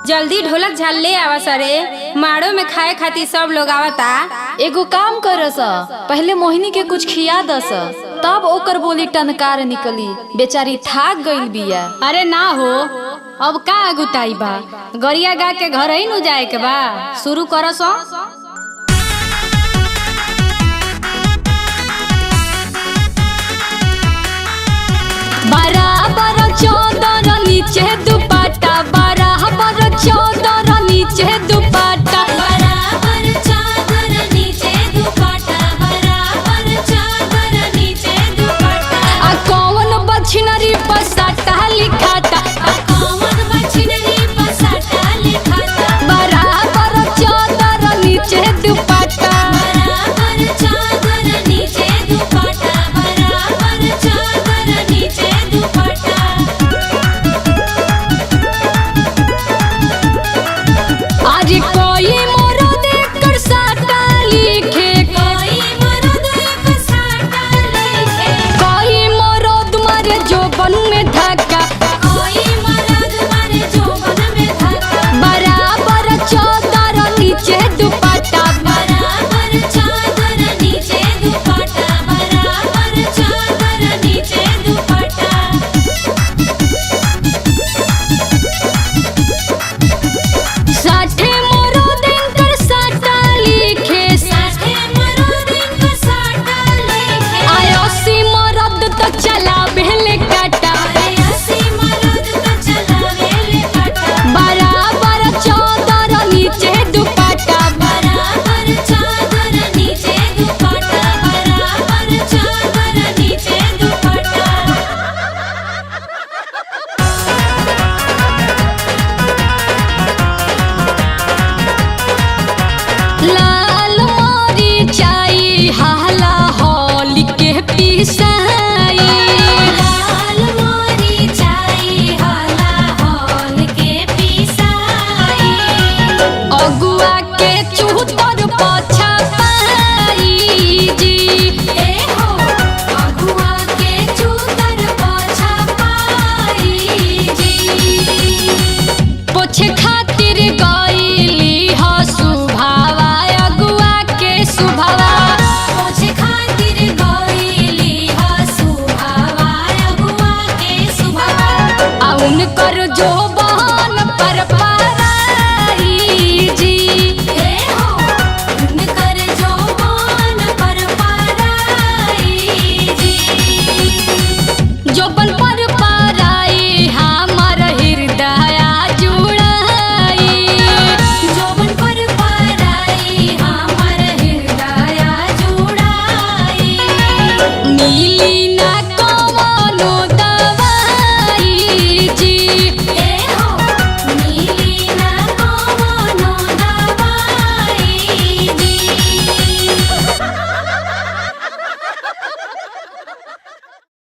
जल्दी ढोलक झाल ले आवा सरे, माड़ो में खाए खातिर सब लोग आवता। एगो काम करस, पहले मोहिनी के कुछ खिया दस, तब ओकर बोली टनकार निकली। बेचारी थाक गइल बिया। अरे ना हो, अब का अगुताई बा, गरिया गा के घर ही नु जाए के बा। शुरू करस। बराबर चौदर नीचे दुपट्टा, बराबर चौदर नीचे दुपट्टा, बराबर चादर नीचे दुपट्टा, बराबर चादर नीचे दुपट्टा। आ कौन बछनरी पसाटा लिखाता, कौन बछनरी पसाटा लिखाता। बराबर चौदर नीचे दुपट्टा, बराबर चादर नीचे दुपट्टा, बराबर चादर नीचे दुपट्टा। आज कोई मोरो देखकर साटा लिखे, कोई मर्द एक साटा लिखे, कोई मोरो तुम्हारे जोबन में धक्का, कोई मर्द मारे जोबन में धक्का। बराबर चौदर नीचे दुपट्टा, बराबर चादर नीचे दुपट्टा, बराबर चादर नीचे दुपट्टा। साठे मोरो देखकर साटा लिखे, साठे मर्द एक साटा लिखे, आयोसी मरद तो चला बेले काटा, अरे अस्सी मर्द तो चलावे ले काटा। बराबर चौदर नीचे दुपट्टा, बराबर चादर नीचे दुपट्टा, बराबर चादर नीचे दुपट्टा। लाल मोरी चाई हाला होली के पिसाई, लाल मोरी चाई हाला होल के पिसाई। अगुआ के चूतर पछा पाई जी, ए हो अगुआ के चूतर पाछा पाई जी। पोछे खातिर गईली ह सुभावा, अगुआ के सुभावा, पोछे खातिर गईली ह सुभावा, अगुआ के सुभावा। आ उनकर जो